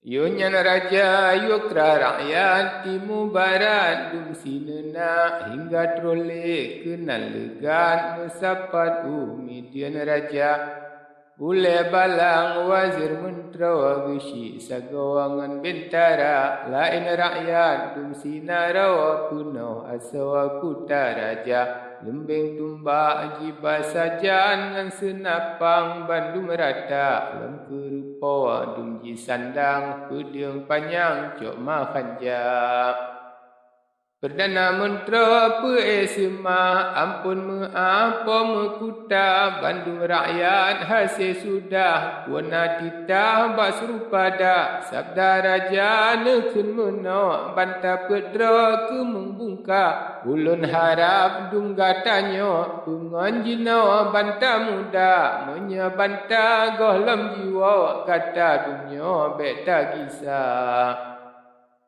Yunya raja yukra rakyat timur barat dum sinena hingga trole kenal legan mesapat umidian raja. Bule balang wazir mentera besi sagawangan bentara lain rakyat dum sinarawa kuno asawa kuta raja. Lembing tumbak jiba sajan ngan senapang bandung rata lem kerupa dumji sandang pedang panjang cok makhanja. Perdana Mentera Sema ampun apa mekuta Bandung rakyat hasil sudah Wana titah basrupada sabda raja nekun menok banta pedra ke membungka ulun harap dunggatanyo pungan jina banta muda menya banta gohlam jiwa kata dunia beta kisah.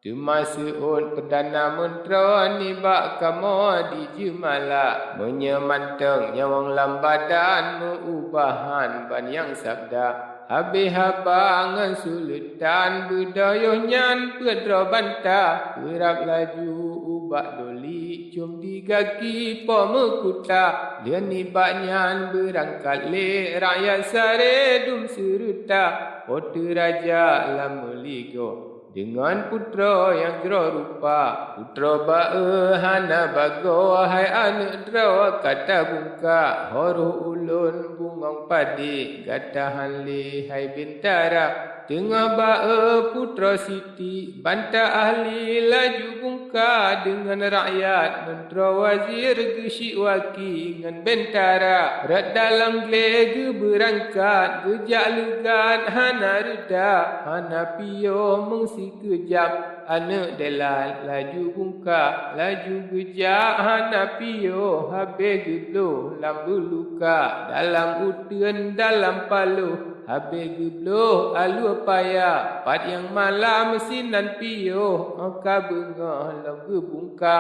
Temasuun Perdana Mentera ni bak kamu di Jemala menyemanteng nyawang lambadan meubahan ban yang sabda habis habangan sultan budayonyan pedra banta kerap laju ubak doli cum di kaki po mekuta dia ni baknyan berangkat le rakyat sare dum seruta pote raja lameligo dengan putra yang jera rupa putra bae hana bago hai anak dra kata bungka horo ulun bungong padi gatahan li hai bintara tengah bae putra siti banta ahli laju bungka dengan rakyat mentera wazir gesik waki dengan bentara rat dalam glege berangkat gejak legan hana reda hana pio mengsi kejap anak delal laju bungka laju gejak hana pio habis gebloh lambu luka dalam utun dalam paluh habis gebloh alu payah pat yang malam mesinan pio maka bengah lambu bungka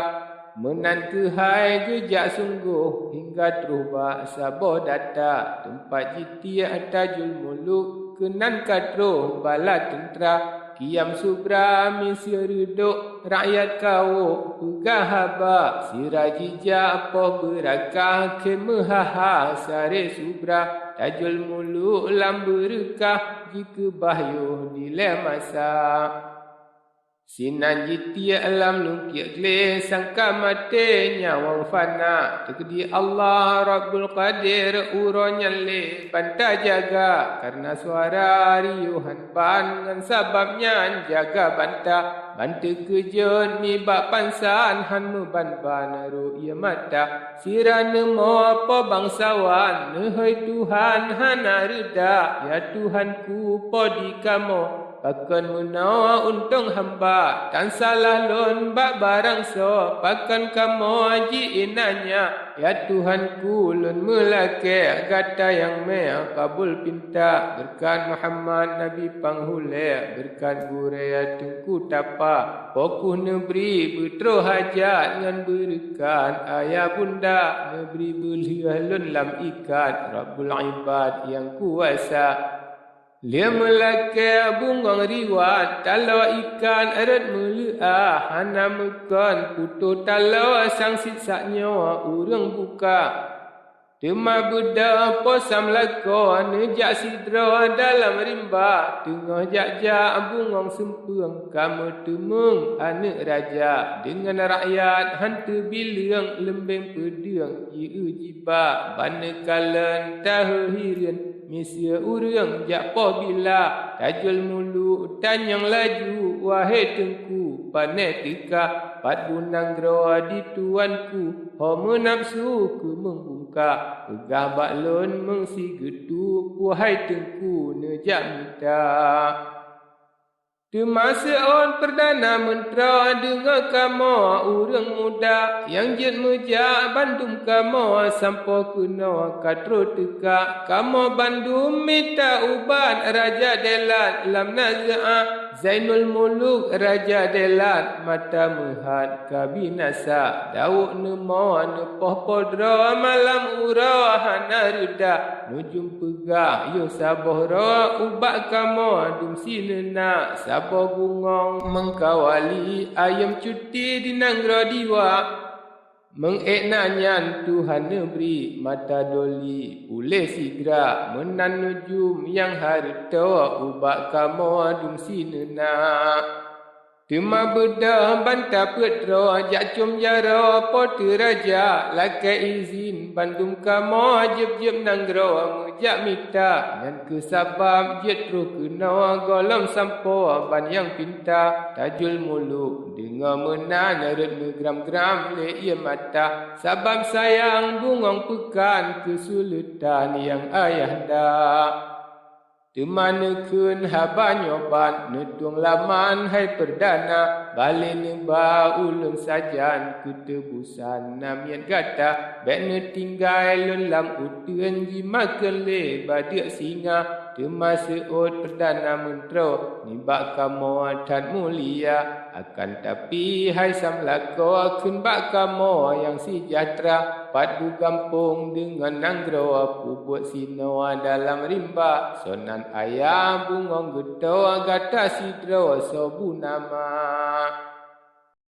menan ke hai gejak sungguh hingga terubah sabar data tempat jitiah tajul muluk kenan katro bala tentera kiam subra misi reduk rakyat kau pegah haba sirajija apa berakah kemehaha sare subra tajul muluk lambu rekah jika bahyu nilai masa sinan jiti alam lungkit kle sangka mate nyawang fana tekdi Allah Rabbul Qadir uronya le banta jaga karena suara riuhan ban dengan sababnya jaga banta banta kejon mi bak pansan han meban ban ru ia mata sirana mo apa bangsawan nehai Tuhan hana reda ya Tuhanku podi kamu pakan menawa untung hamba tan salah lon bak barang so pakan kamu haji inanya ya Tuhanku lon melake kata yang mea kabul pinta berkat Muhammad Nabi panghule berkat guraya tengku tapa pokuh neberi betro hajat dengan berkat ayah bunda neberi beliah lon lam ikat Rabbul Ibad yang kuasa dia melake bungang riwat talau ikan erat melua hana mekan putu talau sang sisaknya urang buka tema beda posam lakon nejak sidra dalam rimba tengah jak-jak bungang sempeng kamu temung anak raja dengan rakyat hantu bilang lembeng pedang ieu jiba banekalan tahu hirin Misia urang jakpo bila tajul mulu tanyang laju wahai tengku panet tika pat bunang groa di tuanku ho menafsu ke membungka pegah baklon mengsi getu wahai tengku nejak minta Temasuun Perdana Mentera dengan kamu urang muda yang jet mejak Bandung kamu sampai kena katro teka kamu Bandung minta uban Raja Delat lam nazaa Zainul Muluk Raja Delat mata mehat kabinasa dauk nemo nepoh podra malam ura hana reda nujum pegah yo sabohra ubak kamo dum sinena sabo bungong mengkawali ayam cuti di nanggro diwa mengeknanyan Tuhan neberi mata doli boleh sigra menan nujum yang harta ubak kamo dum sinena Tema bedah bantah putra jak jara pote raja lakai izin bandum kamo jeb nanggro mujak mita dan kesabab jetro kena golong sampo ban yang pinta tajul muluk dengar menan red gram le ia mata sabab sayang bungong pekan kesulitan yang ayah dah Temanakeun haba nyoban netung laman hai perdana balik neba ulun sajan ketebusan namian kata bek ne tinggal lelam uteun jima kele badak singa termasuk perdana mentro nibak kamo tan mulia akan tapi hai samlako keun bak kamo yang sejahtera padu kampung dengan nanggro puput sinoa dalam rimba sonan ayam bungong gedo gata sidro sobu nama